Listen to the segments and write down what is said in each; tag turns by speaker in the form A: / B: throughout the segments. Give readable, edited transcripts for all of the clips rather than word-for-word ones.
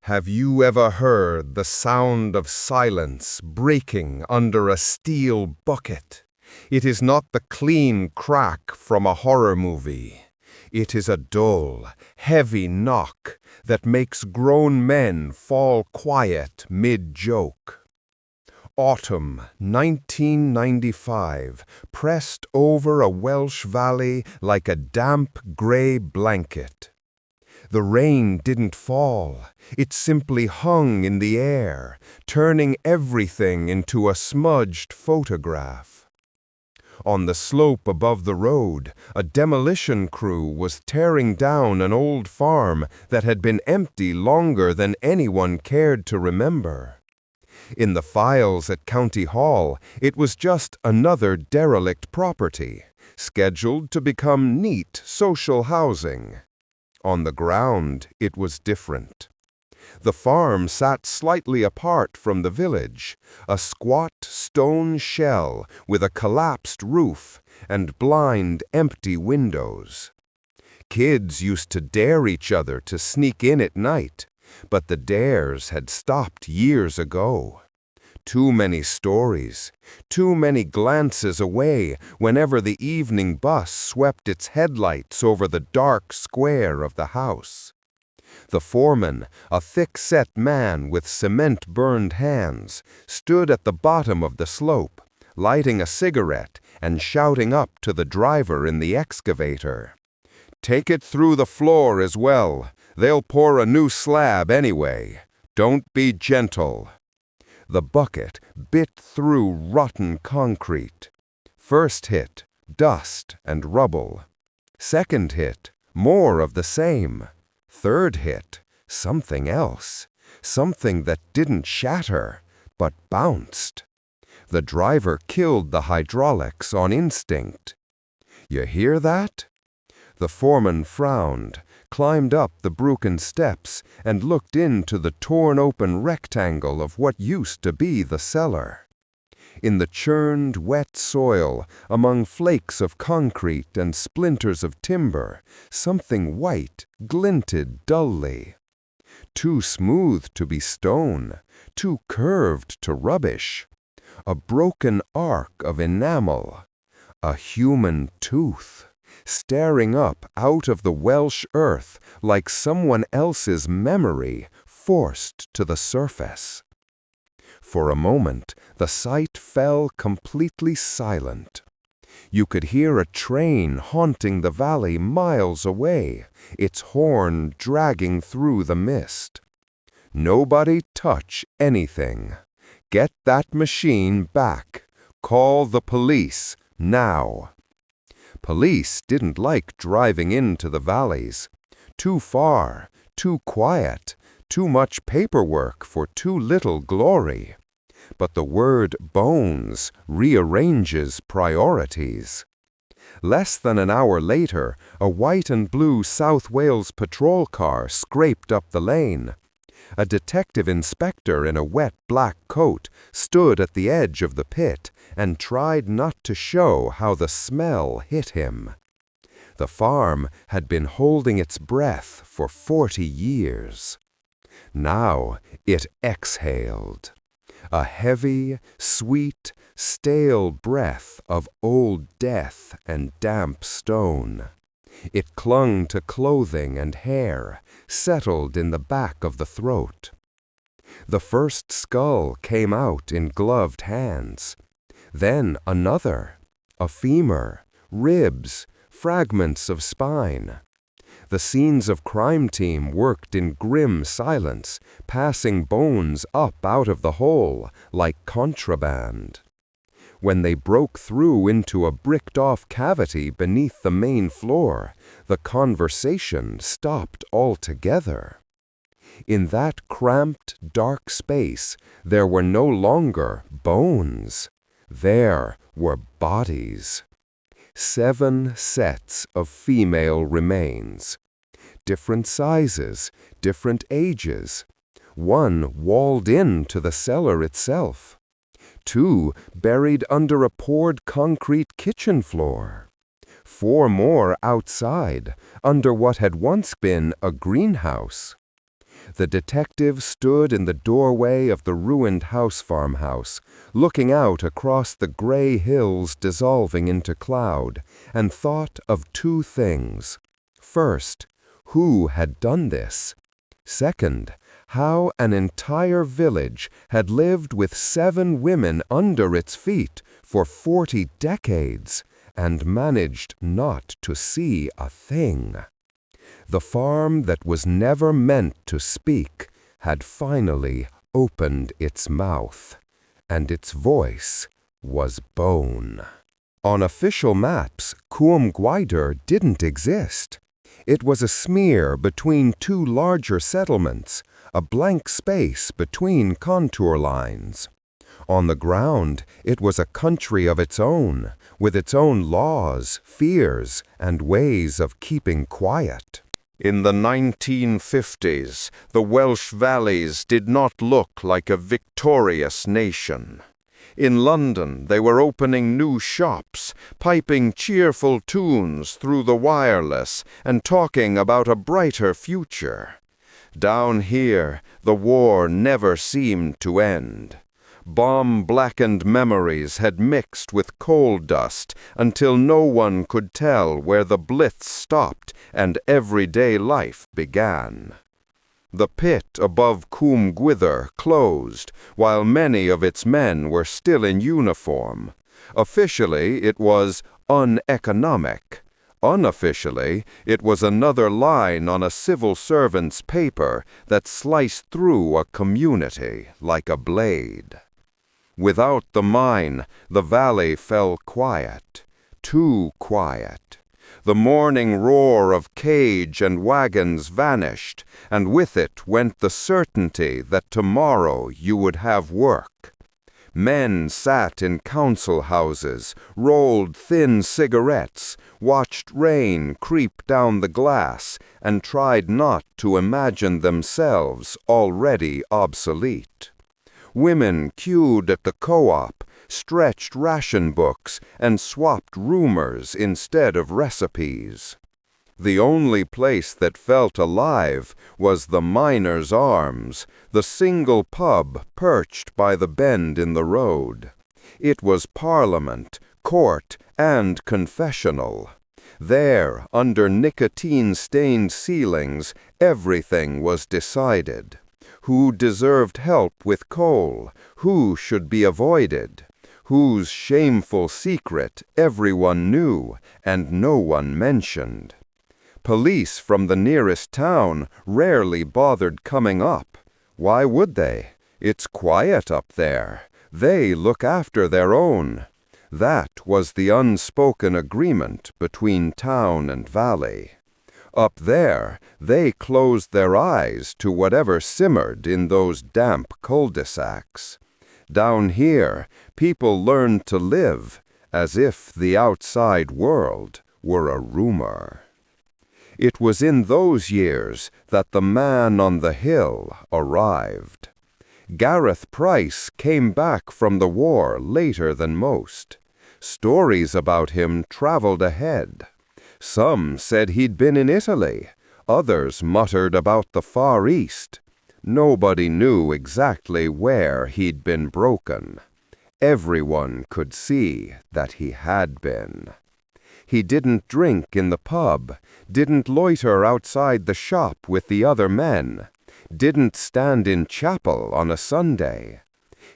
A: Have you ever heard the sound of silence breaking under a steel bucket? It is not the clean crack from a horror movie. It is a dull, heavy knock that makes grown men fall quiet mid-joke. Autumn 1995 pressed over a Welsh valley like a damp gray blanket. The rain didn't fall, it simply hung in the air, turning everything into a smudged photograph. On the slope above the road, a demolition crew was tearing down an old farm that had been empty longer than anyone cared to remember. In the files at County Hall, it was just another derelict property, scheduled to become neat social housing. On the ground, it was different. The farm sat slightly apart from the village, a squat stone shell with a collapsed roof and blind, empty windows. Kids used to dare each other to sneak in at night, but the dares had stopped years ago. Too many stories, too many glances away whenever the evening bus swept its headlights over the dark square of the house. The foreman, a thick-set man with cement-burned hands, stood at the bottom of the slope, lighting a cigarette and shouting up to the driver in the excavator. "Take it through the floor as well. They'll pour a new slab anyway. Don't be gentle." The bucket bit through rotten concrete. First hit, dust and rubble. Second hit, more of the same. Third hit, something else. Something that didn't shatter, but bounced. The driver killed the hydraulics on instinct. "You hear that?" The foreman frowned, climbed up the broken steps, and looked into the torn-open rectangle of what used to be the cellar. In the churned, wet soil, among flakes of concrete and splinters of timber, something white glinted dully. Too smooth to be stone, too curved to rubbish. A broken arc of enamel. A human tooth, staring up out of the Welsh earth like someone else's memory forced to the surface. For a moment, the sight fell completely silent. You could hear a train haunting the valley miles away, its horn dragging through the mist. Nobody touch anything. Get that machine back. Call the police, now. Police didn't like driving into the valleys. Too far, too quiet, too much paperwork for too little glory. But the word bones rearranges priorities. Less than an hour later, a white and blue South Wales patrol car scraped up the lane. A detective inspector in a wet black coat stood at the edge of the pit and tried not to show how the smell hit him. The farm had been holding its breath for 40 years. Now it exhaled. A heavy, sweet, stale breath of old death and damp stone. It clung to clothing and hair, settled in the back of the throat. The first skull came out in gloved hands. Then another, a femur, ribs, fragments of spine. The scenes of crime team worked in grim silence, passing bones up out of the hole like contraband. When they broke through into a bricked-off cavity beneath the main floor, the conversation stopped altogether. In that cramped, dark space, there were no longer bones. There were bodies. 7 sets of female remains. Different sizes, different ages. One walled in to the cellar itself. 2 buried under a poured concrete kitchen floor. 4 more outside, under what had once been a greenhouse. The detective stood in the doorway of the ruined farmhouse, looking out across the gray hills dissolving into cloud, and thought of two things. First, who had done this? Second, how an entire village had lived with 7 women under its feet for 40 decades and managed not to see a thing. The farm that was never meant to speak had finally opened its mouth, and its voice was bone. On official maps, Cwm Gwydr didn't exist. It was a smear between 2 larger settlements, a blank space between contour lines. On the ground, it was a country of its own, with its own laws, fears, and ways of keeping quiet. In the 1950s, the Welsh valleys did not look like a victorious nation. In London, they were opening new shops, piping cheerful tunes through the wireless, and talking about a brighter future. Down here, the war never seemed to end. Bomb-blackened memories had mixed with coal dust until no one could tell where the blitz stopped and everyday life began. The pit above Cwm Gwydr closed, while many of its men were still in uniform. Officially, it was uneconomic. Unofficially, it was another line on a civil servant's paper that sliced through a community like a blade. Without the mine, the valley fell quiet, too quiet. The morning roar of cage and wagons vanished, and with it went the certainty that tomorrow you would have work. Men sat in council houses, rolled thin cigarettes, watched rain creep down the glass, and tried not to imagine themselves already obsolete. Women queued at the co-op, stretched ration books, and swapped rumors instead of recipes. The only place that felt alive was the Miners' Arms, the single pub perched by the bend in the road. It was Parliament, court, and confessional. There, under nicotine-stained ceilings, everything was decided. Who deserved help with coal? Who should be avoided? Whose shameful secret everyone knew and no one mentioned? Police from the nearest town rarely bothered coming up. Why would they? It's quiet up there. They look after their own. That was the unspoken agreement between town and valley. Up there, they closed their eyes to whatever simmered in those damp cul-de-sacs. Down here, people learned to live as if the outside world were a rumor. It was in those years that the man on the hill arrived. Gareth Price came back from the war later than most. Stories about him traveled ahead. Some said he'd been in Italy. Others muttered about the Far East. Nobody knew exactly where he'd been broken. Everyone could see that he had been. He didn't drink in the pub, didn't loiter outside the shop with the other men, didn't stand in chapel on a Sunday.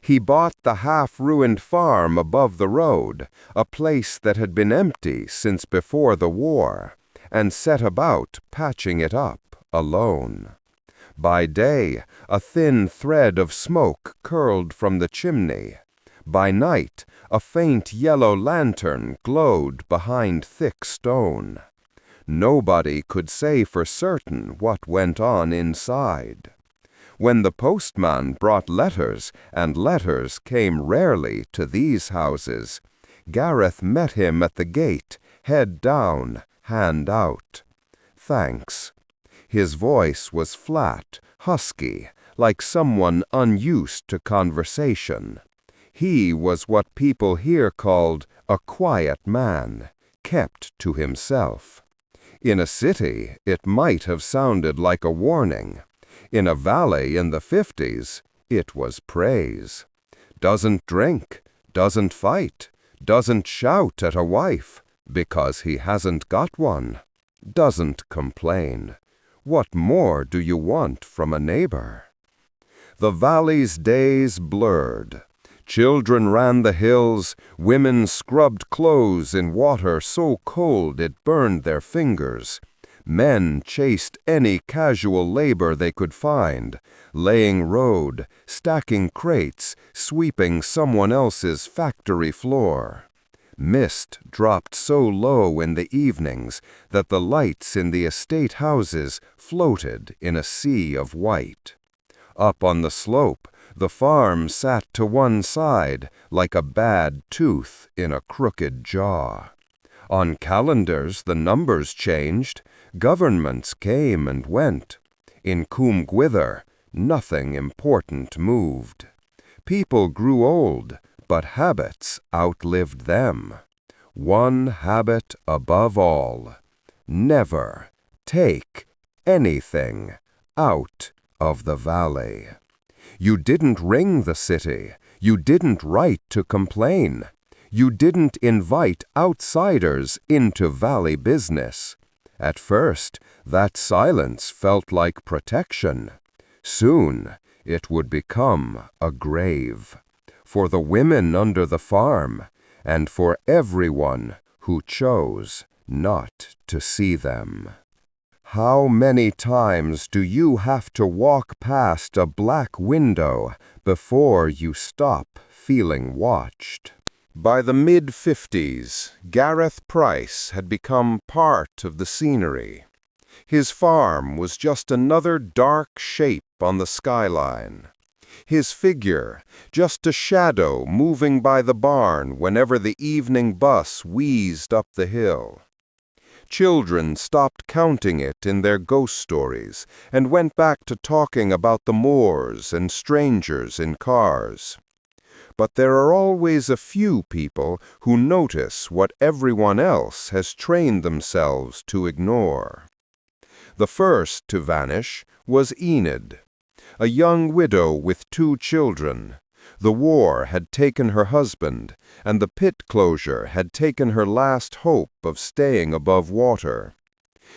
A: He bought the half-ruined farm above the road, a place that had been empty since before the war, and set about patching it up alone. By day, a thin thread of smoke curled from the chimney. By night, a faint yellow lantern glowed behind thick stone. Nobody could say for certain what went on inside. When the postman brought letters, and letters came rarely to these houses, Gareth met him at the gate, head down, hand out. "Thanks." His voice was flat, husky, like someone unused to conversation. He was what people here called a quiet man, kept to himself. In a city, it might have sounded like a warning. In a valley in the 50s, it was praise. Doesn't drink, doesn't fight, doesn't shout at a wife because he hasn't got one, doesn't complain. What more do you want from a neighbor? The valley's days blurred. Children ran the hills, women scrubbed clothes in water so cold it burned their fingers. Men chased any casual labor they could find, laying road, stacking crates, sweeping someone else's factory floor. Mist dropped so low in the evenings that the lights in the estate houses floated in a sea of white. Up on the slope, the farm sat to one side like a bad tooth in a crooked jaw. On calendars the numbers changed, governments came and went. In Cwm Gwydr, nothing important moved. People grew old, but habits outlived them. One habit above all: never take anything out of the valley. You didn't ring the city. You didn't write to complain. You didn't invite outsiders into valley business. At first, that silence felt like protection. Soon, it would become a grave for the women under the farm and for everyone who chose not to see them. How many times do you have to walk past a black window before you stop feeling watched? By the mid-50s, Gareth Price had become part of the scenery. His farm was just another dark shape on the skyline. His figure, just a shadow moving by the barn whenever the evening bus wheezed up the hill. Children stopped counting it in their ghost stories and went back to talking about the moors and strangers in cars. But there are always a few people who notice what everyone else has trained themselves to ignore. The first to vanish was Enid, a young widow with 2 children. The war had taken her husband, and the pit closure had taken her last hope of staying above water.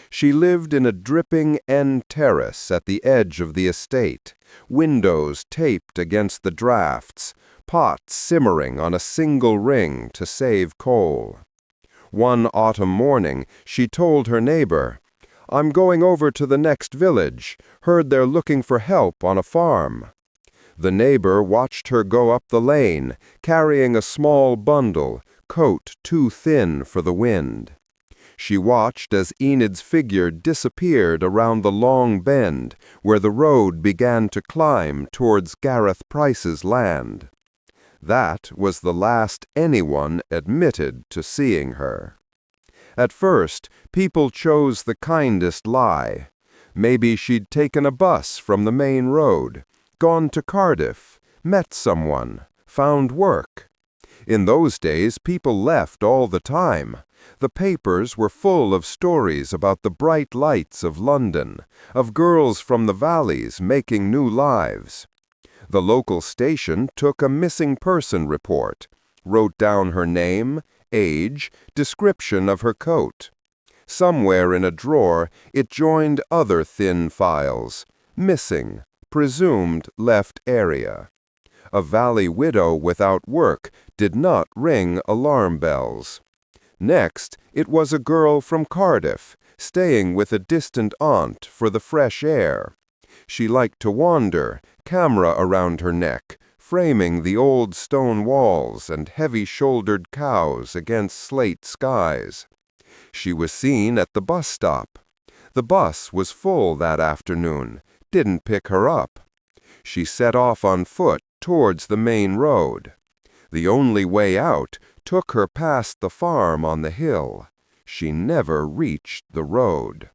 A: She lived in a dripping end terrace at the edge of the estate, windows taped against the drafts, pots simmering on a single ring to save coal. One autumn morning, she told her neighbor, "I'm going over to the next village. Heard they're looking for help on a farm." The neighbor watched her go up the lane, carrying a small bundle, coat too thin for the wind. She watched as Enid's figure disappeared around the long bend where the road began to climb towards Gareth Price's land. That was the last anyone admitted to seeing her. At first, people chose the kindest lie. Maybe she'd taken a bus from the main road, gone to Cardiff, met someone, found work. In those days, people left all the time. The papers were full of stories about the bright lights of London, of girls from the valleys making new lives. The local station took a missing person report, wrote down her name, age, description of her coat. Somewhere in a drawer, it joined other thin files: missing, presumed left area. A valley widow without work did not ring alarm bells. Next, it was a girl from Cardiff, staying with a distant aunt for the fresh air. She liked to wander, camera around her neck, framing the old stone walls and heavy-shouldered cows against slate skies. She was seen at the bus stop. The bus was full that afternoon, didn't pick her up. She set off on foot towards the main road. The only way out took her past the farm on the hill. She never reached the road.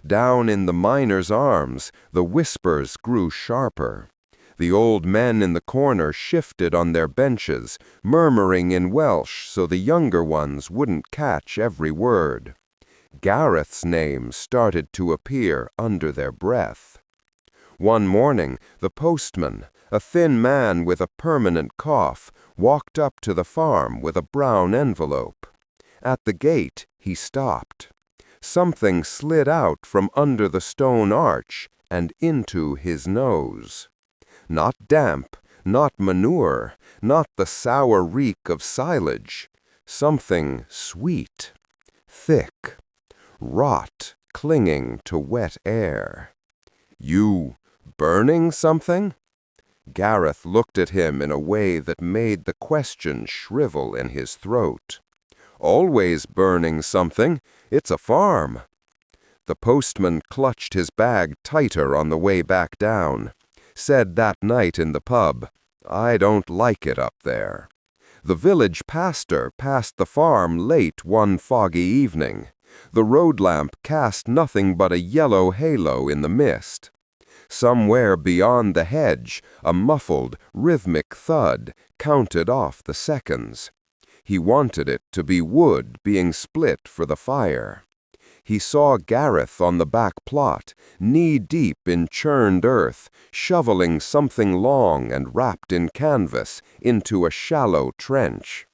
A: Down in the Miners' Arms, the whispers grew sharper. The old men in the corner shifted on their benches, murmuring in Welsh so the younger ones wouldn't catch every word. Gareth's name started to appear under their breath. One morning, the postman, a thin man with a permanent cough, walked up to the farm with a brown envelope. At the gate, he stopped. Something slid out from under the stone arch and into his nose. Not damp, not manure, not the sour reek of silage. Something sweet, thick, rot clinging to wet air. "You burning something?" Gareth looked at him in a way that made the question shrivel in his throat. "Always burning something. It's a farm." The postman clutched his bag tighter on the way back down. Said that night in the pub, "I don't like it up there." The village pastor passed the farm late one foggy evening. The road lamp cast nothing but a yellow halo in the mist. Somewhere beyond the hedge, a muffled, rhythmic thud counted off the seconds. He wanted it to be wood being split for the fire. He saw Gareth on the back plot, knee-deep in churned earth, shoveling something long and wrapped in canvas into a shallow trench.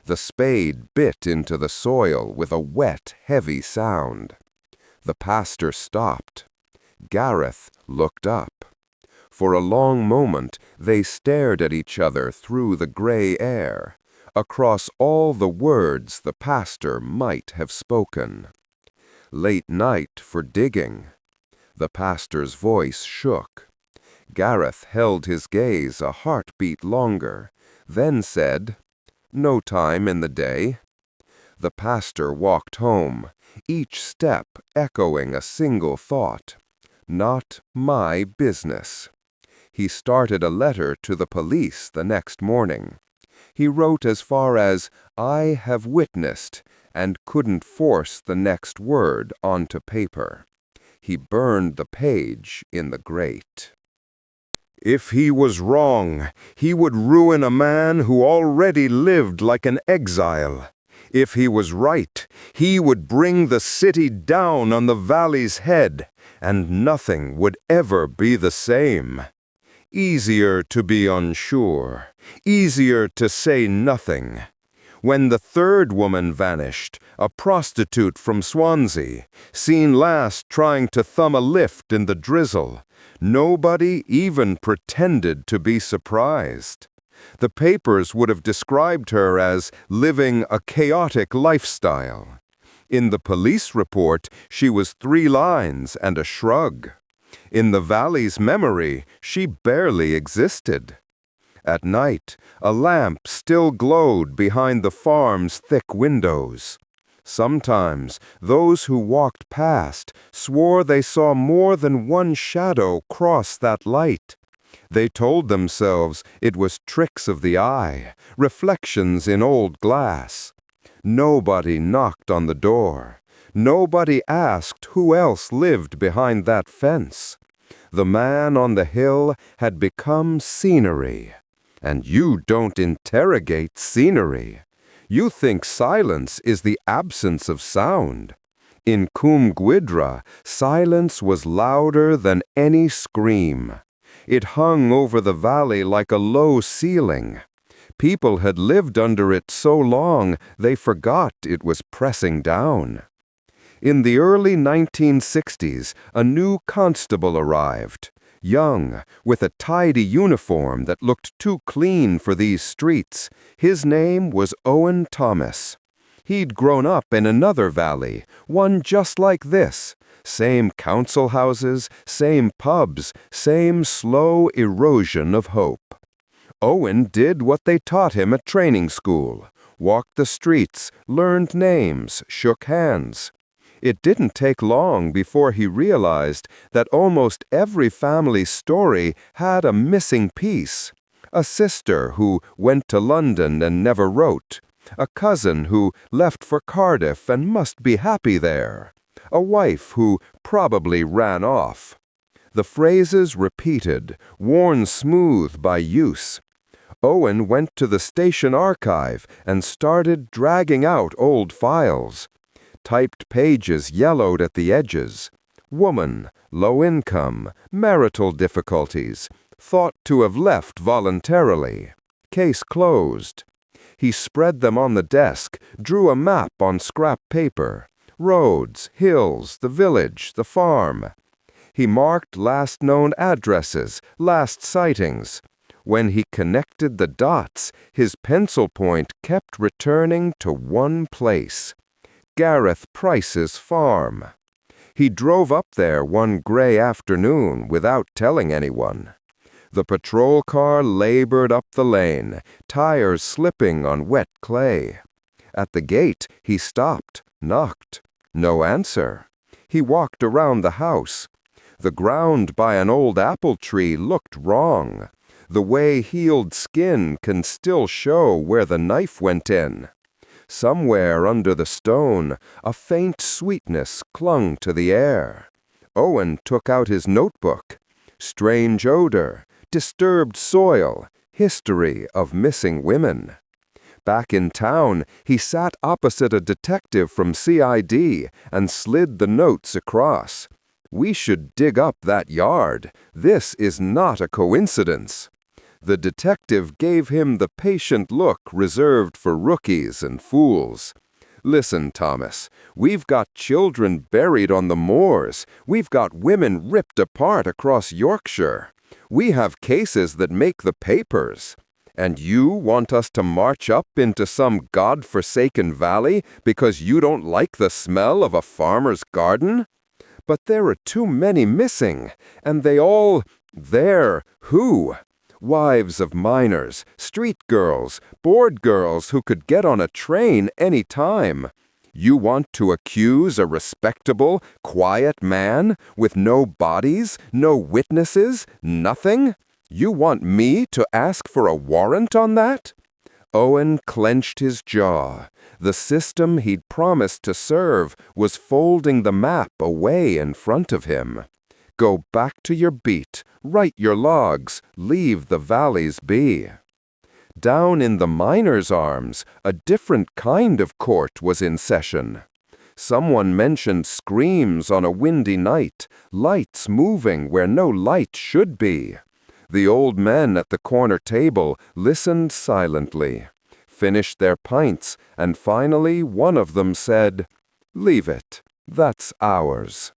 A: The spade bit into the soil with a wet, heavy sound. The pastor stopped. Gareth looked up. For a long moment they stared at each other through the gray air, across all the words the pastor might have spoken. "Late night for digging." The pastor's voice shook. Gareth held his gaze a heartbeat longer, then said, "No time in the day." The pastor walked home, each step echoing a single thought. Not my business. He started a letter to the police the next morning. He wrote as far as, "I have witnessed," and couldn't force the next word onto paper. He burned the page in the grate. If he was wrong, he would ruin a man who already lived like an exile. If he was right, he would bring the city down on the valley's head, and nothing would ever be the same. Easier to be unsure, easier to say nothing. When the third woman vanished, a prostitute from Swansea, seen last trying to thumb a lift in the drizzle, nobody even pretended to be surprised. The papers would have described her as living a chaotic lifestyle. In the police report, she was 3 lines and a shrug. In the valley's memory, she barely existed. At night, a lamp still glowed behind the farm's thick windows. Sometimes, those who walked past swore they saw more than one shadow cross that light. They told themselves it was tricks of the eye, reflections in old glass. Nobody knocked on the door. Nobody asked who else lived behind that fence. The man on the hill had become scenery. And you don't interrogate scenery. You think silence is the absence of sound. In Cwm Gwydr, silence was louder than any scream. It hung over the valley like a low ceiling. People had lived under it so long they forgot it was pressing down. In the early 1960s, a new constable arrived. Young, with a tidy uniform that looked too clean for these streets. His name was Owen Thomas. He'd grown up in another valley, one just like this. Same council houses, same pubs, same slow erosion of hope. Owen did what they taught him at training school. Walked the streets, learned names, shook hands. It didn't take long before he realized that almost every family's story had a missing piece. A sister who went to London and never wrote. A cousin who left for Cardiff and must be happy there. A wife who probably ran off. The phrases repeated, worn smooth by use. Owen went to the station archive and started dragging out old files. Typed pages yellowed at the edges. woman, low income, marital difficulties, thought to have left voluntarily. Case closed. He spread them on the desk, drew a map on scrap paper. Roads, hills, the village, the farm. He marked last known addresses, last sightings. When he connected the dots, his pencil point kept returning to one place: Gareth Price's farm. He drove up there one gray afternoon without telling anyone. The patrol car labored up the lane, tires slipping on wet clay. At the gate, he stopped, knocked. No answer. He walked around the house. The ground by an old apple tree looked wrong. The way healed skin can still show where the knife went in. Somewhere under the stone, a faint sweetness clung to the air. Owen took out his notebook. Strange odor, disturbed soil, history of missing women. Back in town, he sat opposite a detective from CID and slid the notes across. "We should dig up that yard. This is not a coincidence." The detective gave him the patient look reserved for rookies and fools. "Listen, Thomas, we've got children buried on the moors. We've got women ripped apart across Yorkshire. We have cases that make the papers. And you want us to march up into some God-forsaken valley because you don't like the smell of a farmer's garden? But there are too many missing, and they're who? Wives of miners, street girls, board girls who could get on a train any time. You want to accuse a respectable, quiet man with no bodies, no witnesses, nothing? You want me to ask for a warrant on that?" Owen clenched his jaw. The system he'd promised to serve was folding the map away in front of him. Go back to your beat, write your logs, leave the valleys be. Down in the Miners' Arms, a different kind of court was in session. Someone mentioned screams on a windy night, lights moving where no light should be. The old men at the corner table listened silently, finished their pints, and finally one of them said, "Leave it. That's ours."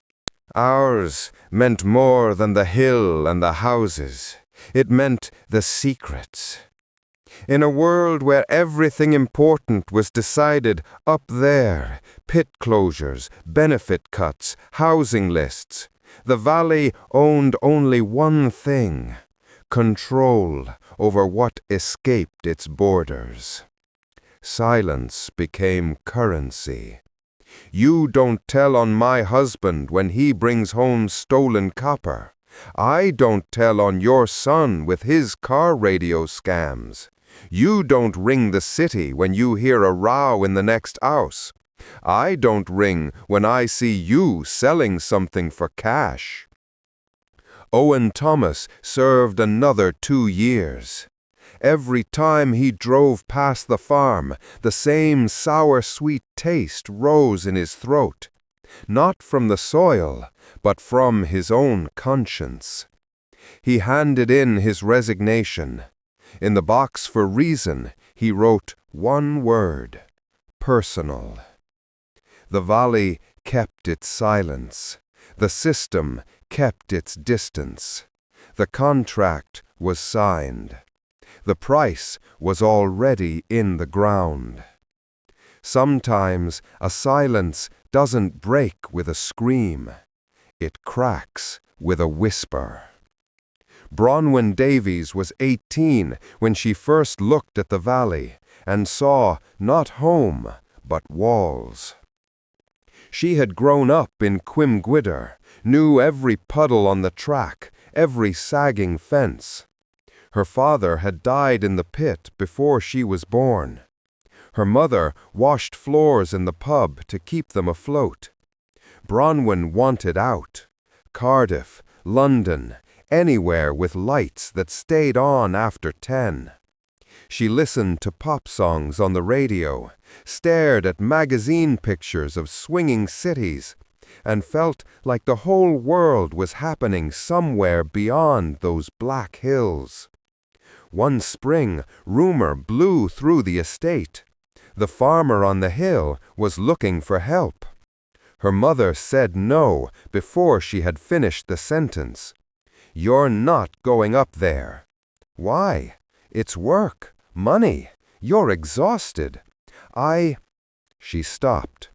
A: Ours meant more than the hill and the houses. It meant the secrets. In a world where everything important was decided up there, pit closures, benefit cuts, housing lists, the valley owned only one thing: control over what escaped its borders. Silence became currency. You don't tell on my husband when he brings home stolen copper. I don't tell on your son with his car radio scams. You don't ring the city when you hear a row in the next house. I don't ring when I see you selling something for cash. Owen Thomas served another 2 years. Every time he drove past the farm, the same sour-sweet taste rose in his throat, not from the soil, but from his own conscience. He handed in his resignation. In the box for reason, he wrote one word: personal. The valley kept its silence. The system kept its distance. The contract was signed. The price was already in the ground. Sometimes a silence doesn't break with a scream. It cracks with a whisper. Bronwyn Davies was 18 when she first looked at the valley and saw not home, but walls. She had grown up in Cwm Gwydr, knew every puddle on the track, every sagging fence. Her father had died in the pit before she was born. Her mother washed floors in the pub to keep them afloat. Bronwyn wanted out. Cardiff, London, anywhere with lights that stayed on after 10. She listened to pop songs on the radio, stared at magazine pictures of swinging cities, and felt like the whole world was happening somewhere beyond those black hills. One spring, rumor blew through the estate. The farmer on the hill was looking for help. Her mother said no before she had finished the sentence. "You're not going up there." "Why? It's work, money. You're exhausted." She stopped.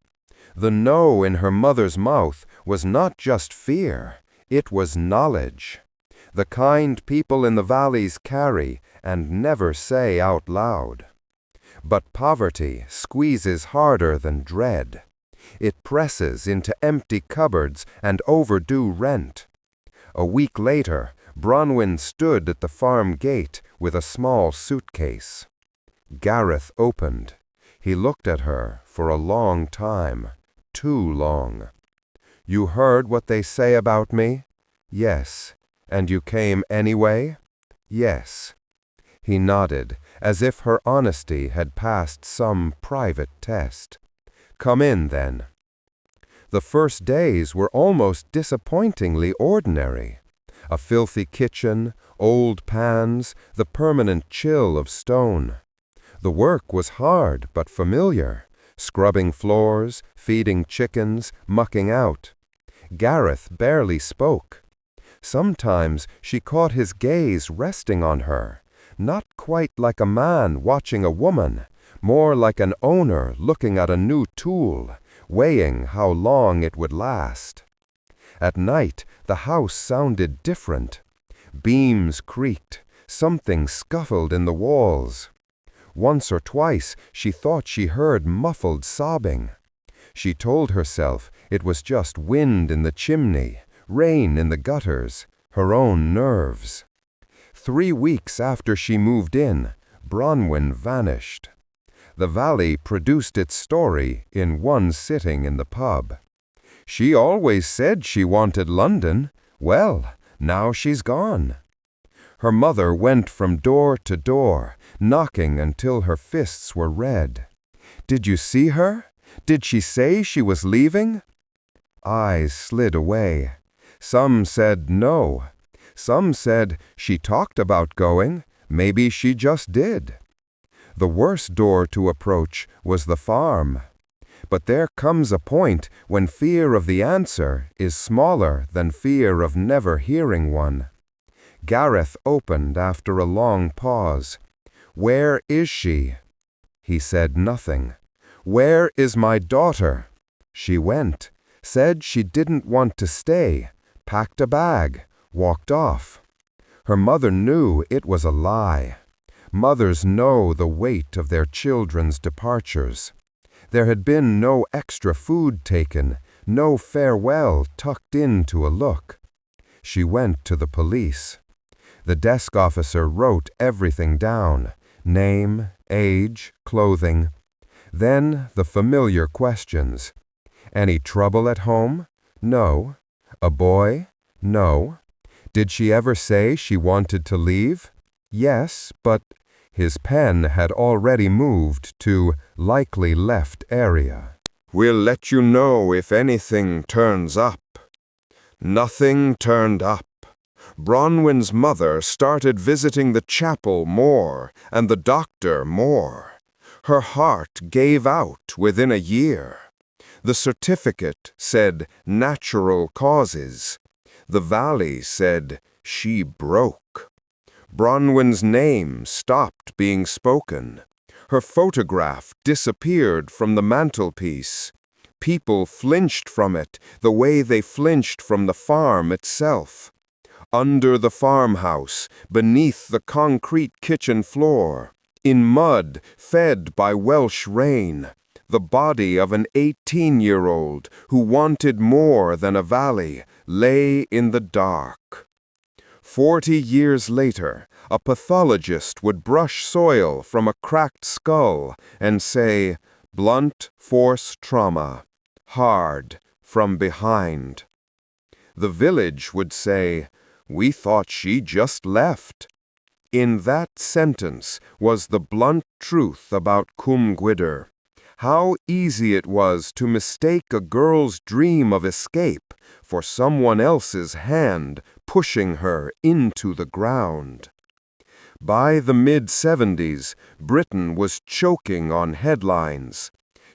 A: The no in her mother's mouth was not just fear, it was knowledge. The kind people in the valleys carry and never say out loud. But poverty squeezes harder than dread. It presses into empty cupboards and overdue rent. A week later, Bronwyn stood at the farm gate with a small suitcase. Gareth opened. He looked at her for a long time, too long. "You heard what they say about me?" "Yes." "And you came anyway?" "Yes." He nodded, as if her honesty had passed some private test. "Come in, then." The first days were almost disappointingly ordinary. A filthy kitchen, old pans, the permanent chill of stone. The work was hard but familiar, scrubbing floors, feeding chickens, mucking out. Gareth barely spoke. Sometimes she caught his gaze resting on her, not quite like a man watching a woman, more like an owner looking at a new tool, weighing how long it would last. At night, the house sounded different. Beams creaked, something scuffled in the walls. Once or twice she thought she heard muffled sobbing. She told herself it was just wind in the chimney, rain in the gutters, her own nerves. 3 weeks after she moved in, Bronwyn vanished. The valley produced its story in one sitting in the pub. "She always said she wanted London. Well, now she's gone." Her mother went from door to door, knocking until her fists were red. "Did you see her? Did she say she was leaving?" Eyes slid away. Some said no. Some said she talked about going, maybe she just did. The worst door to approach was the farm. But there comes a point when fear of the answer is smaller than fear of never hearing one. Gareth opened after a long pause. "Where is she?" He said nothing. "Where is my daughter?" She went, said she didn't want to stay, packed a bag, walked off. Her mother knew it was a lie. Mothers know the weight of their children's departures. There had been no extra food taken, no farewell tucked into a look. She went to the police. The desk officer wrote everything down: name, age, clothing. Then the familiar questions. Any trouble at home? No. A boy? No. Did she ever say she wanted to leave? Yes, but his pen had already moved to likely left area. "We'll let you know if anything turns up." Nothing turned up. Bronwyn's mother started visiting the chapel more and the doctor more. Her heart gave out within a year. The certificate said natural causes. The valley said she broke. Bronwyn's name stopped being spoken. Her photograph disappeared from the mantelpiece. People flinched from it the way they flinched from the farm itself. Under the farmhouse, beneath the concrete kitchen floor, in mud fed by Welsh rain, the body of an 18-year-old who wanted more than a valley lay in the dark. 40 years later, a pathologist would brush soil from a cracked skull and say, "Blunt force trauma, hard, from behind." The village would say, "We thought she just left." In that sentence was the blunt truth about Cwm Gwydr. How easy it was to mistake a girl's dream of escape for someone else's hand pushing her into the ground. By the mid-70s, Britain was choking on headlines.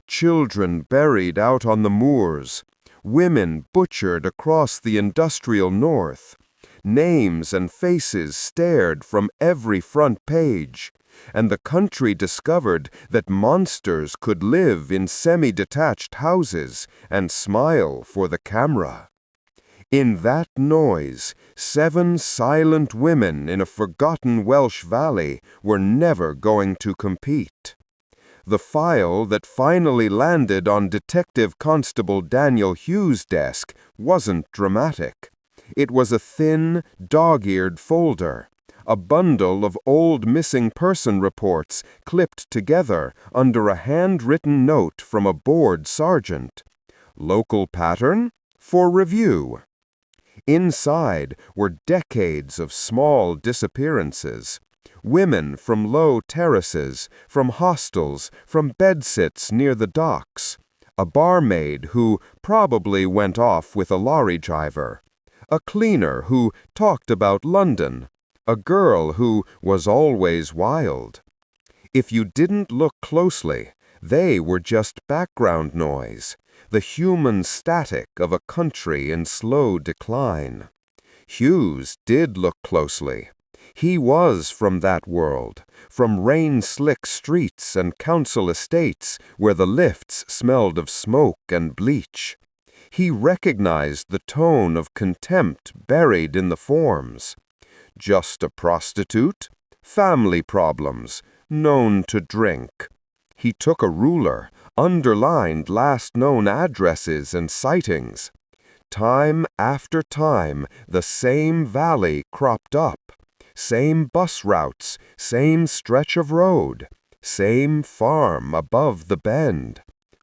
A: Children buried out on the moors, women butchered across the industrial north. Names and faces stared from every front page, and the country discovered that monsters could live in semi-detached houses and smile for the camera. In that noise, 7 silent women in a forgotten Welsh valley were never going to compete. The file that finally landed on Detective Constable Daniel Hughes' desk wasn't dramatic. It was a thin, dog-eared folder, a bundle of old missing person reports clipped together under a handwritten note from a bored sergeant. Local pattern? For review. Inside were decades of small disappearances. Women from low terraces, from hostels, from bedsits near the docks. A barmaid who probably went off with a lorry driver. A cleaner who talked about London. A girl who was always wild. If you didn't look closely, they were just background noise, the human static of a country in slow decline. Hughes did look closely. He was from that world, from rain-slick streets and council estates where the lifts smelled of smoke and bleach. He recognized the tone of contempt buried in the forms. Just a prostitute? Family problems, known to drink. He took a ruler, underlined last known addresses and sightings. Time after time, the same valley cropped up. Same bus routes, same stretch of road, same farm above the bend.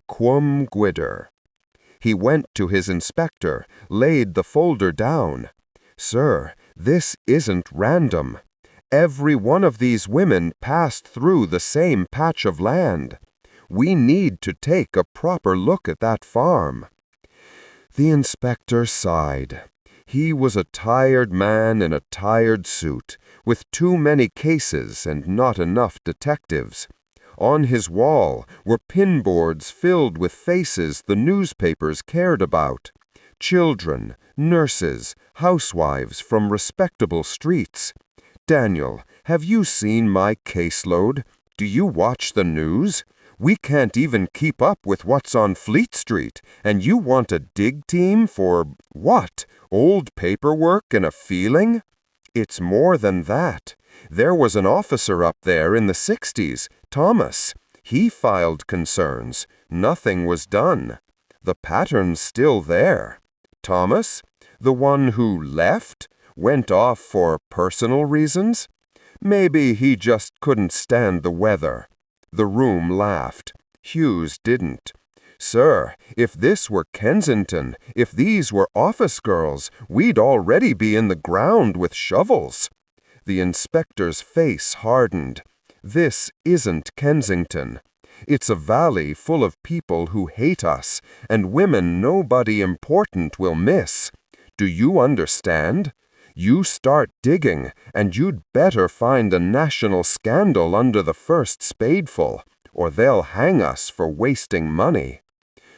A: Cwm Gwydr. He went to his inspector, laid the folder down. "Sir, this isn't random. Every one of these women passed through the same patch of land. We need to take a proper look at that farm." The inspector sighed. He was a tired man in a tired suit, with too many cases and not enough detectives. On his wall were pinboards filled with faces the newspapers cared about. Children, nurses, housewives from respectable streets. "Daniel, have you seen my caseload? Do you watch the news? We can't even keep up with what's on Fleet Street, and you want a dig team for what? Old paperwork and a feeling? It's more than that. There was an officer up there in the 60s, Thomas. He filed concerns. Nothing was done. The pattern's still there. Thomas? The one who left? Went off for personal reasons? Maybe he just couldn't stand the weather." The room laughed. Hughes didn't. "Sir, if this were Kensington, if these were office girls, we'd already be in the ground with shovels." The inspector's face hardened. "This isn't Kensington. It's a valley full of people who hate us, and women nobody important will miss. Do you understand? You start digging, and you'd better find a national scandal under the first spadeful, or they'll hang us for wasting money."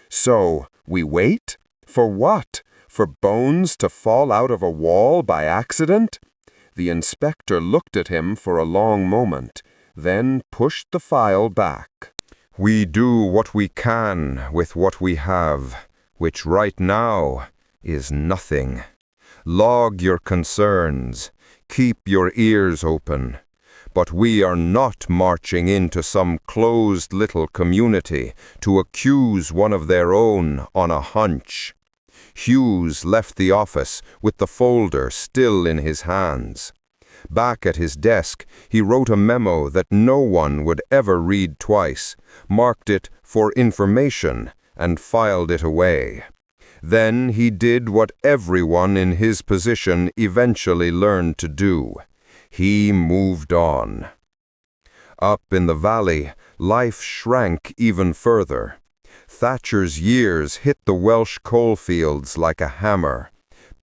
A: "So, we wait? For what? For bones to fall out of a wall by accident?" The inspector looked at him for a long moment, then pushed the file back. "We do what we can with what we have, which right now is nothing. Log your concerns. Keep your ears open. But we are not marching into some closed little community to accuse one of their own on a hunch." Hughes left the office with the folder still in his hands. Back at his desk, he wrote a memo that no one would ever read twice, marked it for information, and filed it away. Then he did what everyone in his position eventually learned to do. He moved on. Up in the valley, life shrank even further. Thatcher's years hit the Welsh coalfields like a hammer.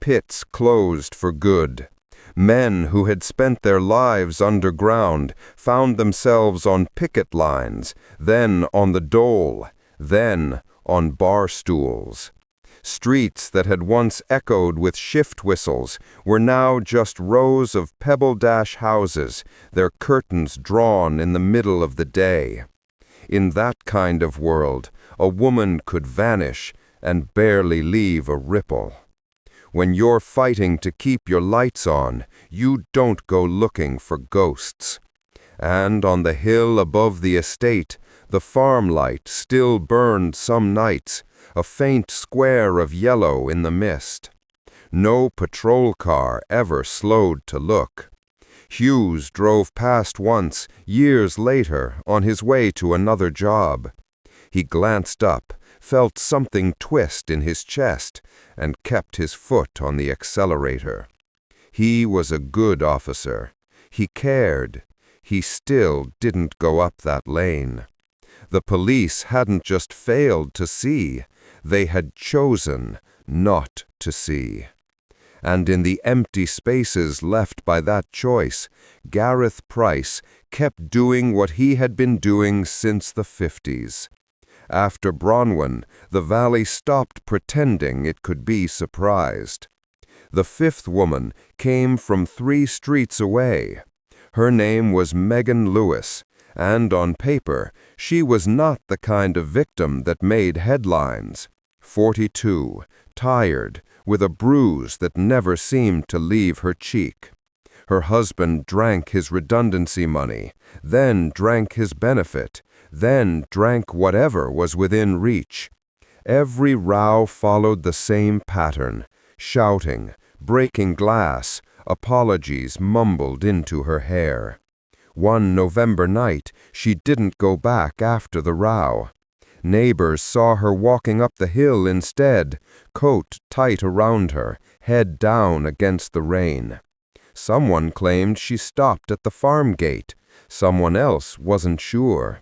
A: Pits closed for good. Men who had spent their lives underground found themselves on picket lines, then on the dole, then on bar stools. Streets that had once echoed with shift whistles were now just rows of pebble-dash houses, their curtains drawn in the middle of the day. In that kind of world, a woman could vanish and barely leave a ripple. When you're fighting to keep your lights on, you don't go looking for ghosts. And on the hill above the estate, the farm light still burned some nights, a faint square of yellow in the mist. No patrol car ever slowed to look. Hughes drove past once, years later, on his way to another job. He glanced up, felt something twist in his chest, and kept his foot on the accelerator. He was a good officer. He cared. He still didn't go up that lane. The police hadn't just failed to see, they had chosen not to see. And in the empty spaces left by that choice, Gareth Price kept doing what he had been doing since the 50s. After Bronwyn, the valley stopped pretending it could be surprised. The fifth woman came from 3 streets away. Her name was Megan Lewis, and on paper, she was not the kind of victim that made headlines. 42, tired, with a bruise that never seemed to leave her cheek. Her husband drank his redundancy money, then drank his benefit, then drank whatever was within reach. Every row followed the same pattern: shouting, breaking glass, apologies mumbled into her hair. One November night, she didn't go back after the row. Neighbors saw her walking up the hill instead, coat tight around her, head down against the rain. Someone claimed she stopped at the farm gate. Someone else wasn't sure.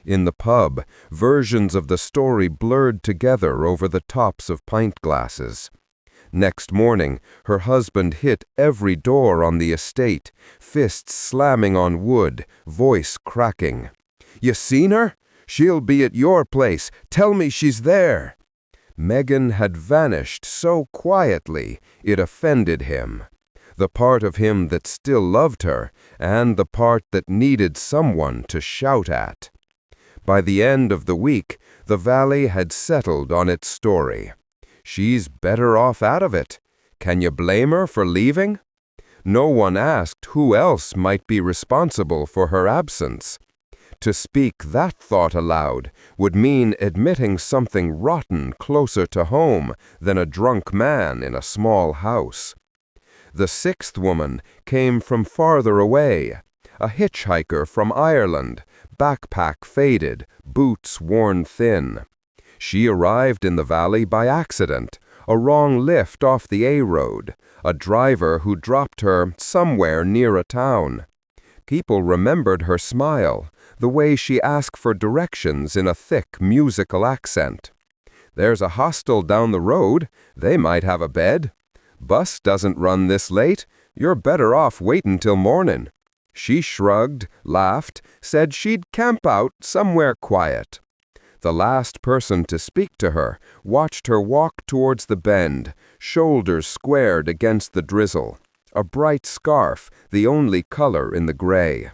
A: In the pub, versions of the story blurred together over the tops of pint glasses. Next morning, her husband hit every door on the estate, fists slamming on wood, voice cracking. "You seen her? She'll be at your place. Tell me she's there." Megan had vanished so quietly, it offended him. The part of him that still loved her, and the part that needed someone to shout at. By the end of the week, the valley had settled on its story. She's better off out of it. Can you blame her for leaving? No one asked who else might be responsible for her absence. To speak that thought aloud would mean admitting something rotten closer to home than a drunk man in a small house. The sixth woman came from farther away, a hitchhiker from Ireland, backpack faded, boots worn thin. She arrived in the valley by accident, a wrong lift off the A road, a driver who dropped her somewhere near a town. People remembered her smile, the way she asked for directions in a thick musical accent. "There's a hostel down the road. They might have a bed. Bus doesn't run this late. You're better off waiting till morning." She shrugged, laughed, said she'd camp out somewhere quiet. The last person to speak to her watched her walk towards the bend, shoulders squared against the drizzle, a bright scarf, the only color in the gray.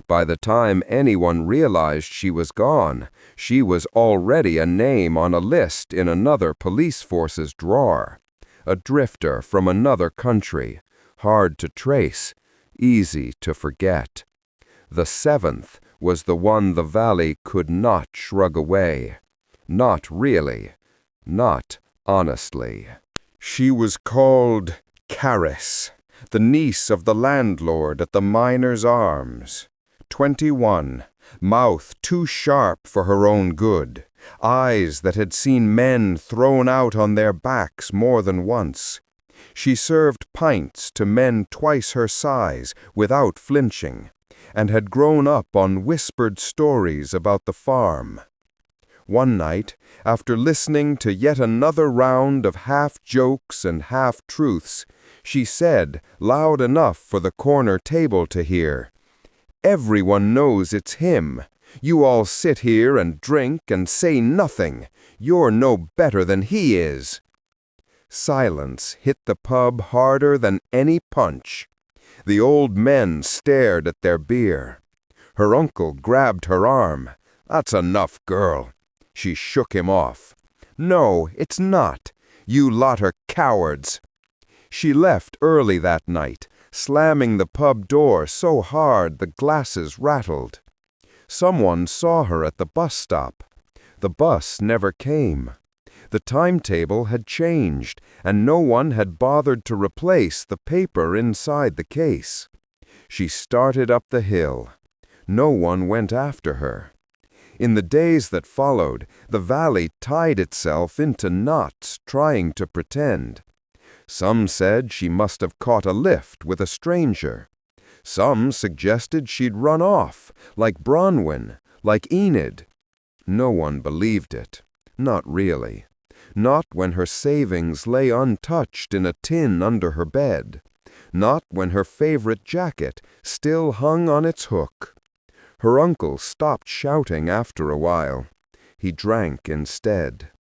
A: By the time anyone realized she was gone, she was already a name on a list in another police force's drawer. A drifter from another country, hard to trace, easy to forget. The seventh was the one the valley could not shrug away. Not really. Not honestly. She was called Caris, the niece of the landlord at the Miners' Arms. 21, mouth too sharp for her own good, eyes that had seen men thrown out on their backs more than once. She served pints to men twice her size without flinching. and had grown up on whispered stories about the farm. One night, after listening to yet another round of half-jokes and half-truths, she said, loud enough for the corner table to hear, "Everyone knows it's him. You all sit here and drink and say nothing. You're no better than he is." Silence hit the pub harder than any punch. The old men stared at their beer. Her uncle grabbed her arm. "That's enough, girl." She shook him off. "No, it's not. You lot are cowards." She left early that night, slamming the pub door so hard the glasses rattled. Someone saw her at the bus stop. The bus never came. The timetable had changed, and no one had bothered to replace the paper inside the case. She started up the hill. No one went after her. In the days that followed, the valley tied itself into knots trying to pretend. Some said she must have caught a lift with a stranger. Some suggested she'd run off, like Bronwyn, like Enid. No one believed it. Not really. Not when her savings lay untouched in a tin under her bed. Not when her favorite jacket still hung on its hook. Her uncle stopped shouting after a while. He drank instead.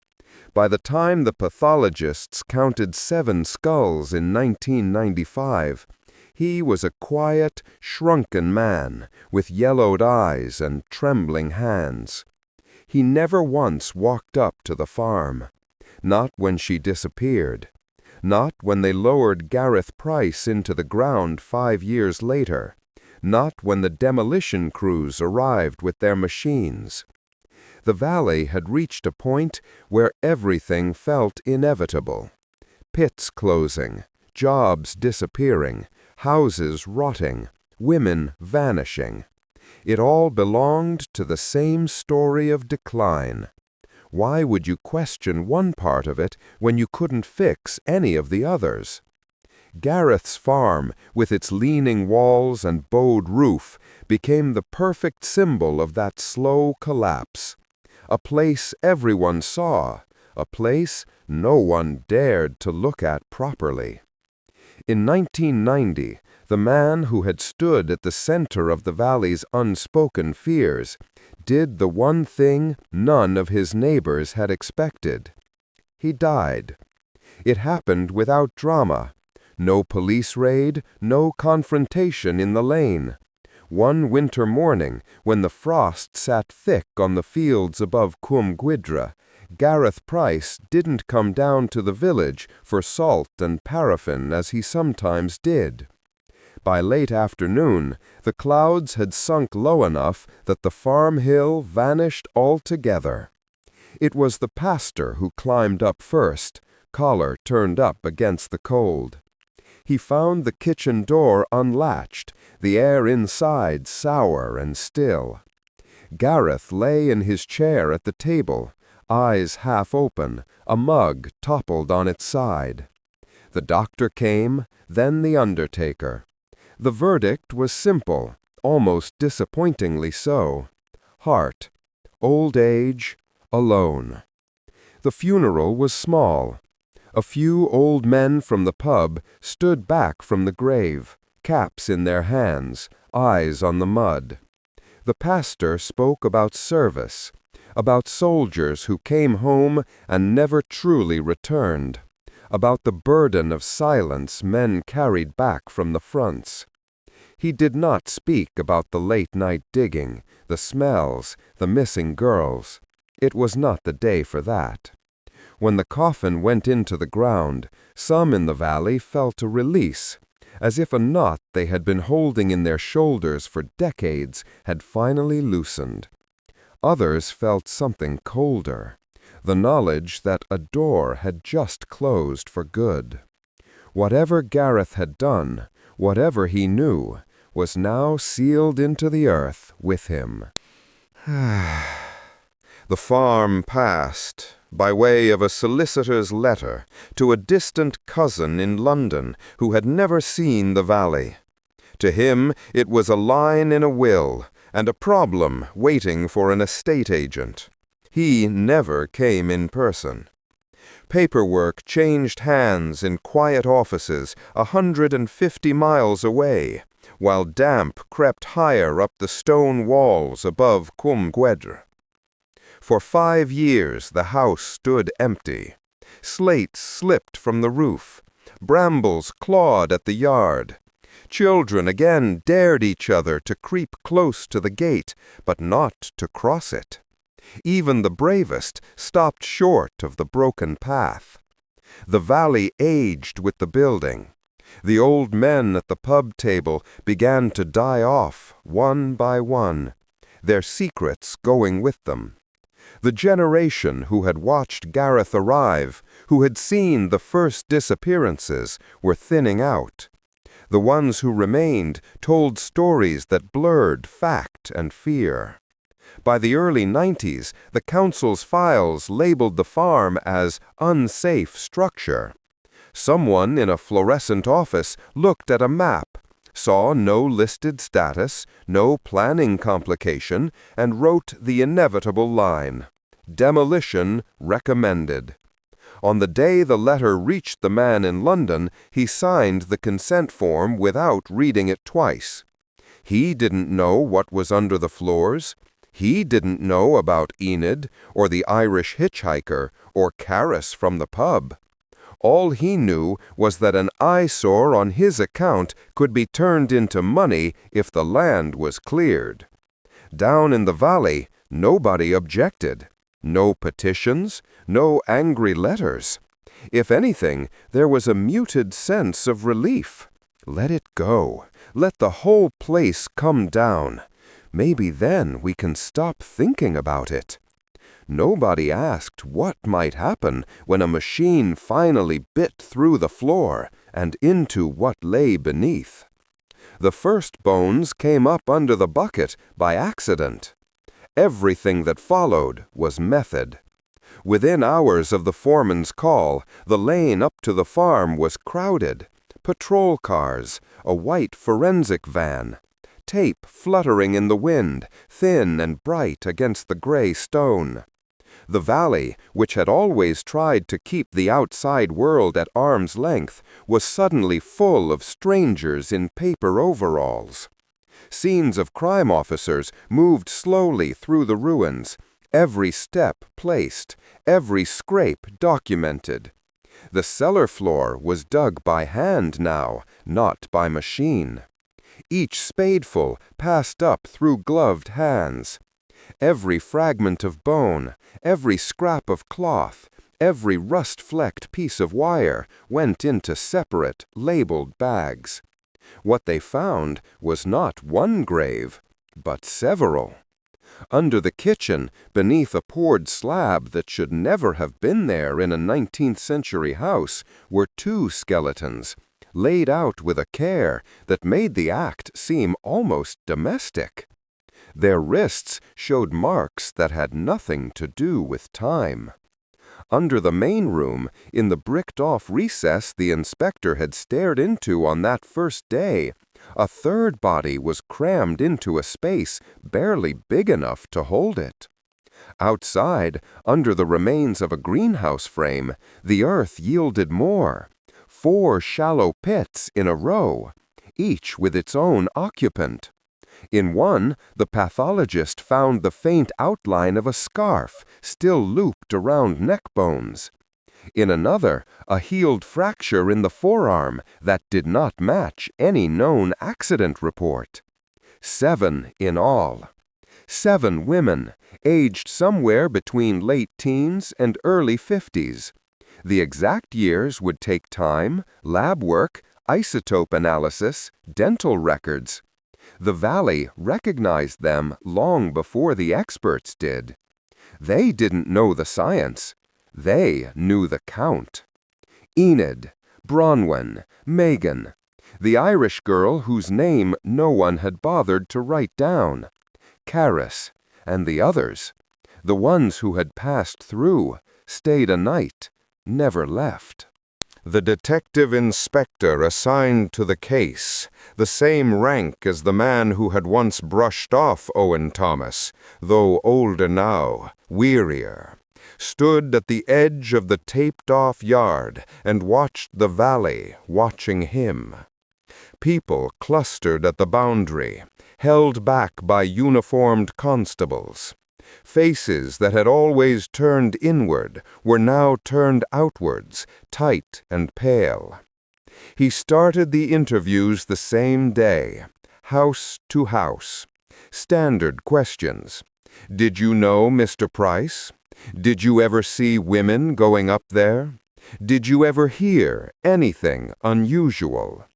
A: By the time the pathologists counted 7 skulls in 1995, he was a quiet, shrunken man with yellowed eyes and trembling hands. He never once walked up to the farm. Not when she disappeared. Not when they lowered Gareth Price into the ground 5 years later. Not when the demolition crews arrived with their machines. The valley had reached a point where everything felt inevitable. Pits closing, jobs disappearing, houses rotting, women vanishing. It all belonged to the same story of decline. Why would you question one part of it when you couldn't fix any of the others? Gareth's farm, with its leaning walls and bowed roof, became the perfect symbol of that slow collapse. A place everyone saw, a place no one dared to look at properly. In 1990, the man who had stood at the center of the valley's unspoken fears did the one thing none of his neighbors had expected. He died. It happened without drama. No police raid, no confrontation in the lane. One winter morning, when the frost sat thick on the fields above Cwm Gwydr, Gareth Price didn't come down to the village for salt and paraffin as he sometimes did. By late afternoon, the clouds had sunk low enough that the farm hill vanished altogether. It was the pastor who climbed up first, collar turned up against the cold. He found the kitchen door unlatched, the air inside sour and still. Gareth lay in his chair at the table, eyes half open, a mug toppled on its side. The doctor came, then the undertaker. The verdict was simple, almost disappointingly so. Heart, old age, alone. The funeral was small. A few old men from the pub stood back from the grave, caps in their hands, eyes on the mud. The pastor spoke about service, about soldiers who came home and never truly returned, about the burden of silence men carried back from the fronts. He did not speak about the late-night digging, the smells, the missing girls. It was not the day for that. When the coffin went into the ground, some in the valley felt a release, as if a knot they had been holding in their shoulders for decades had finally loosened. Others felt something colder, the knowledge that a door had just closed for good. Whatever Gareth had done, whatever he knew, was now sealed into the earth with him. The farm passed, by way of a solicitor's letter, to a distant cousin in London who had never seen the valley. To him, it was a line in a will, and a problem waiting for an estate agent. He never came in person. Paperwork changed hands in quiet offices 150 miles away, while damp crept higher up the stone walls above Cwm Gwydr. For 5 years the house stood empty. Slates slipped from the roof. Brambles clawed at the yard. Children again dared each other to creep close to the gate, but not to cross it. Even the bravest stopped short of the broken path. The valley aged with the building. The old men at the pub table began to die off, one by one, their secrets going with them. The generation who had watched Gareth arrive, who had seen the first disappearances, were thinning out. The ones who remained told stories that blurred fact and fear. By the early 90s, the council's files labeled the farm as unsafe structure. Someone in a fluorescent office looked at a map, saw no listed status, no planning complication, and wrote the inevitable line, "Demolition recommended." On the day the letter reached the man in London, he signed the consent form without reading it twice. He didn't know what was under the floors. He didn't know about Enid, or the Irish hitchhiker, or Caris from the pub. All he knew was that an eyesore on his account could be turned into money if the land was cleared. Down in the valley, nobody objected. No petitions, no angry letters. If anything, there was a muted sense of relief. Let it go. Let the whole place come down. Maybe then we can stop thinking about it. Nobody asked what might happen when a machine finally bit through the floor and into what lay beneath. The first bones came up under the bucket by accident. Everything that followed was method. Within hours of the foreman's call, the lane up to the farm was crowded. Patrol cars, a white forensic van, tape fluttering in the wind, thin and bright against the gray stone. The valley, which had always tried to keep the outside world at arm's length, was suddenly full of strangers in paper overalls. Scenes of crime officers moved slowly through the ruins, every step placed, every scrape documented. The cellar floor was dug by hand now, not by machine. Each spadeful passed up through gloved hands. Every fragment of bone, every scrap of cloth, every rust-flecked piece of wire went into separate, labeled bags. What they found was not one grave, but several. Under the kitchen, beneath a poured slab that should never have been there in a 19th century house, were 2 skeletons, laid out with a care that made the act seem almost domestic. Their wrists showed marks that had nothing to do with time. Under the main room, in the bricked-off recess the inspector had stared into on that first day, a third body was crammed into a space barely big enough to hold it. Outside, under the remains of a greenhouse frame, the earth yielded more. 4 shallow pits in a row, each with its own occupant. In one, the pathologist found the faint outline of a scarf still looped around neck bones. In another, a healed fracture in the forearm that did not match any known accident report. 7 in all. 7 women, aged somewhere between late teens and early 50s. The exact years would take time, lab work, isotope analysis, dental records. The valley recognized them long before the experts did. They didn't know the science. They knew the count. Enid, Bronwyn, Megan, the Irish girl whose name no one had bothered to write down, Caris, and the others, the ones who had passed through, stayed a night, never left. The detective inspector assigned to the case, the same rank as the man who had once brushed off Owen Thomas, though older now, wearier, stood at the edge of the taped-off yard and watched the valley watching him. People clustered at the boundary, held back by uniformed constables. Faces that had always turned inward were now turned outwards, tight and pale. He started the interviews the same day, house to house. Standard questions. Did you know Mr. Price? Did you ever see women going up there? Did you ever hear anything unusual?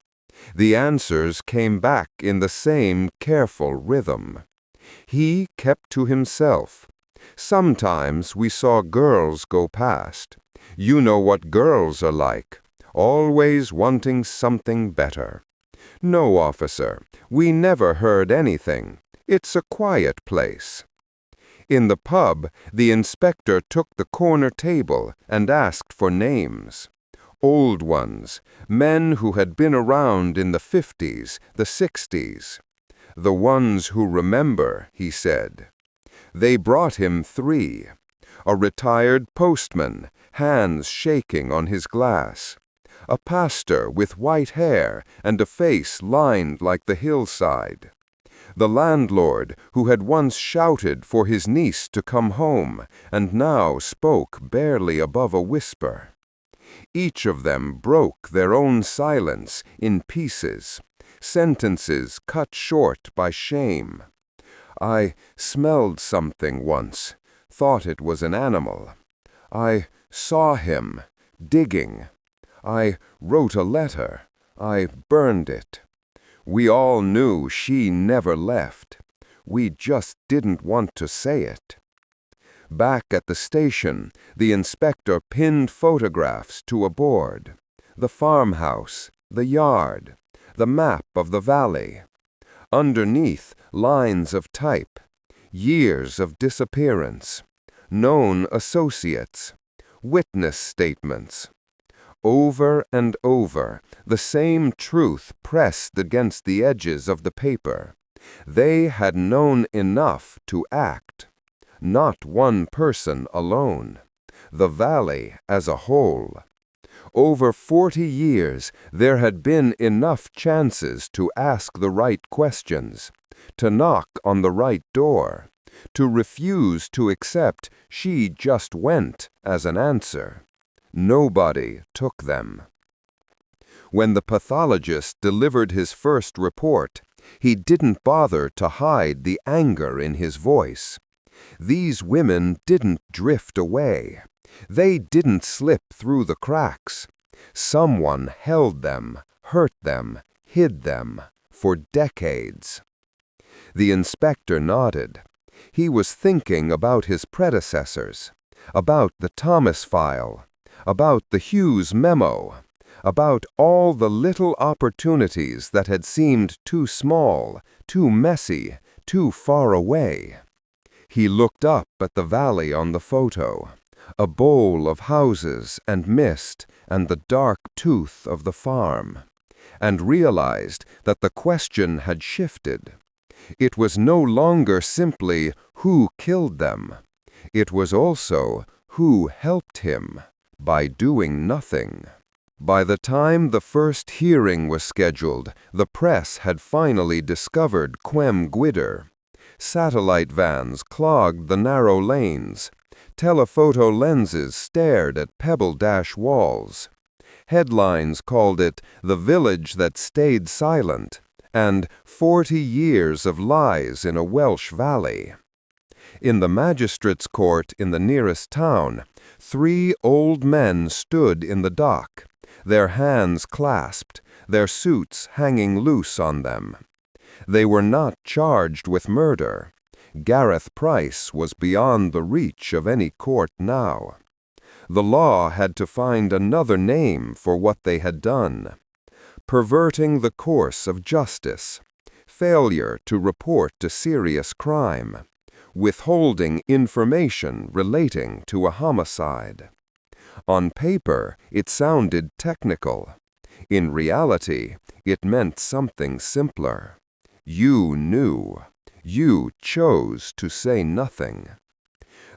A: The answers came back in the same careful rhythm. He kept to himself. Sometimes we saw girls go past. You know what girls are like, always wanting something better. No, officer, we never heard anything. It's a quiet place. In the pub, the inspector took the corner table and asked for names. Old ones, men who had been around in the 50s, the 60s. The ones who remember, he said. They brought him 3. A retired postman, hands shaking on his glass. A pastor with white hair and a face lined like the hillside. The landlord who had once shouted for his niece to come home and now spoke barely above a whisper. Each of them broke their own silence in pieces, sentences cut short by shame. I smelled something once, thought it was an animal. I saw him, digging. I wrote a letter. I burned it. We all knew she never left. We just didn't want to say it. Back at the station, the inspector pinned photographs to a board. The farmhouse, the yard, the map of the valley. Underneath, lines of type, years of disappearance, known associates, witness statements. Over and over, the same truth pressed against the edges of the paper. They had known enough to act. Not one person alone. The valley as a whole. Over 40 years, there had been enough chances to ask the right questions, to knock on the right door, to refuse to accept "she just went" as an answer. Nobody took them. When the pathologist delivered his first report, he didn't bother to hide the anger in his voice. These women didn't drift away. They didn't slip through the cracks. Someone held them, hurt them, hid them, for decades. The inspector nodded. He was thinking about his predecessors, about the Thomas file, about the Hughes memo, about all the little opportunities that had seemed too small, too messy, too far away. He looked up at the valley on the photo, a bowl of houses and mist and the dark tooth of the farm, and realized that the question had shifted. It was no longer simply who killed them. It was also who helped him by doing nothing. By the time the first hearing was scheduled, the press had finally discovered Cwm Gwydr. Satellite vans clogged the narrow lanes. Telephoto lenses stared at pebble-dash walls. Headlines called it "The Village That Stayed Silent" and 40 years of lies in a Welsh valley. In the magistrate's court in the nearest town, 3 old men stood in the dock, their hands clasped, their suits hanging loose on them. They were not charged with murder. Gareth Price was beyond the reach of any court now. The law had to find another name for what they had done. Perverting the course of justice, failure to report a serious crime, withholding information relating to a homicide. On paper, it sounded technical. In reality, it meant something simpler. You knew. You chose to say nothing.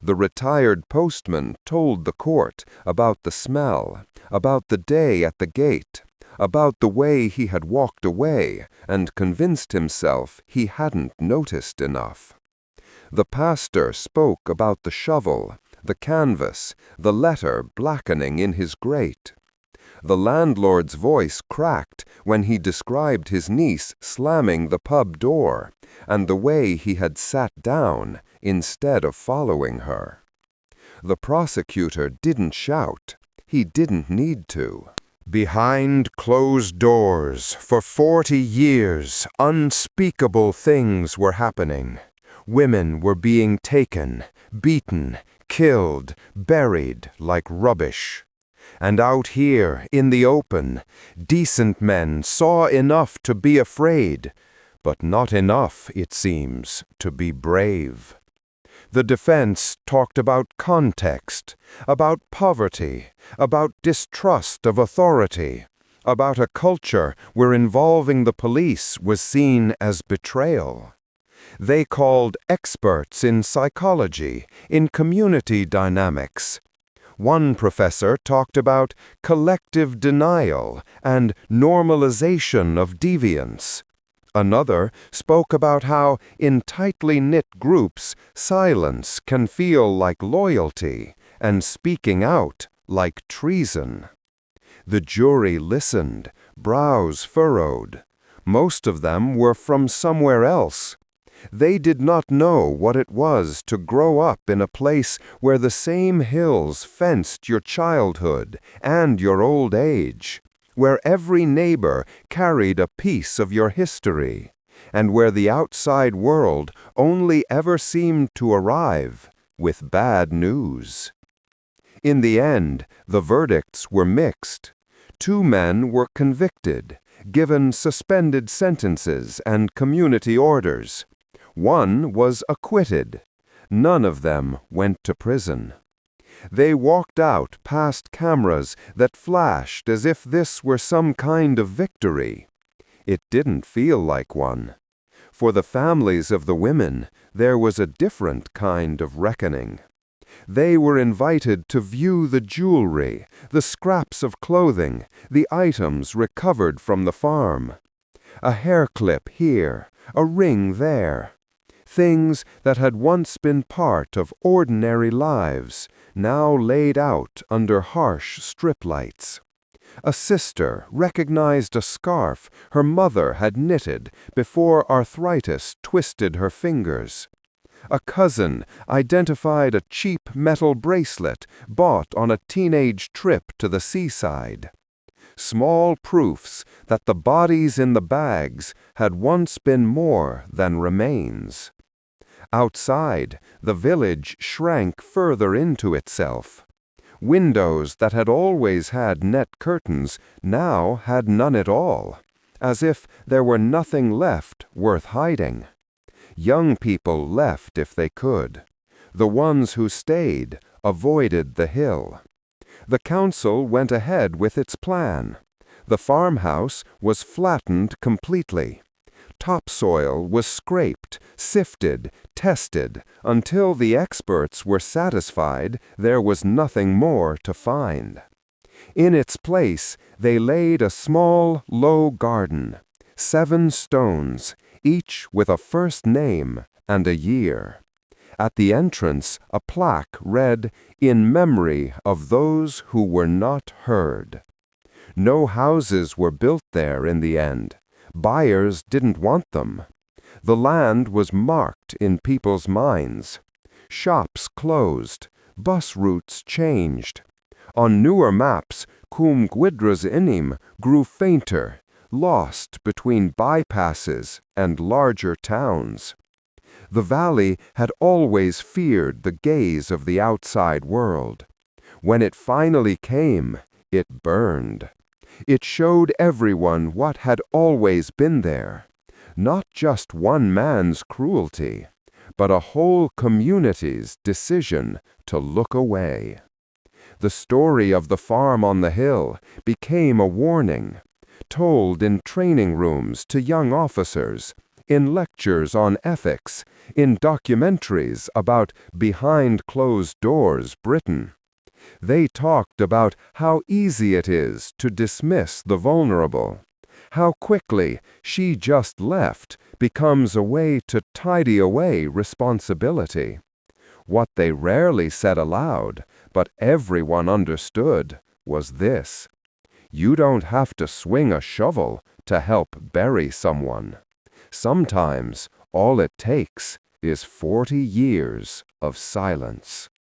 A: The retired postman told the court about the smell, about the day at the gate, about the way he had walked away and convinced himself he hadn't noticed enough. The pastor spoke about the shovel, the canvas, the letter blackening in his grate. The landlord's voice cracked when he described his niece slamming the pub door and the way he had sat down instead of following her. The prosecutor didn't shout. He didn't need to. Behind closed doors, for 40 years, unspeakable things were happening. Women were being taken, beaten, killed, buried like rubbish. And out here, in the open, decent men saw enough to be afraid, but not enough, it seems, to be brave. The defense talked about context, about poverty, about distrust of authority, about a culture where involving the police was seen as betrayal. They called experts in psychology, in community dynamics. One professor talked about collective denial and normalization of deviance. Another spoke about how, in tightly knit groups, silence can feel like loyalty and speaking out like treason. The jury listened, brows furrowed. Most of them were from somewhere else. They did not know what it was to grow up in a place where the same hills fenced your childhood and your old age, where every neighbor carried a piece of your history, and where the outside world only ever seemed to arrive with bad news. In the end, the verdicts were mixed. 2 men were convicted, given suspended sentences and community orders. 1 was acquitted. None of them went to prison. They walked out past cameras that flashed as if this were some kind of victory. It didn't feel like one. For the families of the women, there was a different kind of reckoning. They were invited to view the jewelry, the scraps of clothing, the items recovered from the farm. A hair clip here, a ring there. Things that had once been part of ordinary lives, now laid out under harsh strip lights. A sister recognized a scarf her mother had knitted before arthritis twisted her fingers. A cousin identified a cheap metal bracelet bought on a teenage trip to the seaside. Small proofs that the bodies in the bags had once been more than remains. Outside, the village shrank further into itself. Windows that had always had net curtains now had none at all, as if there were nothing left worth hiding. Young people left if they could. The ones who stayed avoided the hill. The council went ahead with its plan. The farmhouse was flattened completely. Topsoil was scraped, sifted, tested, until the experts were satisfied there was nothing more to find. In its place, they laid a small, low garden, 7 stones, each with a first name and a year. At the entrance, a plaque read, "In memory of those who were not heard." No houses were built there in the end. Buyers didn't want them. The land was marked in people's minds. Shops closed. Bus routes changed. On newer maps, Cwm Gwydr's Inim grew fainter, lost between bypasses and larger towns. The valley had always feared the gaze of the outside world. When it finally came, it burned. It showed everyone what had always been there. Not just one man's cruelty, but a whole community's decision to look away. The story of the farm on the hill became a warning, told in training rooms to young officers, in lectures on ethics, in documentaries about behind closed doors Britain. They talked about how easy it is to dismiss the vulnerable, how quickly she just left becomes a way to tidy away responsibility. What they rarely said aloud, but everyone understood, was this: you don't have to swing a shovel to help bury someone. Sometimes all it takes is 40 years of silence.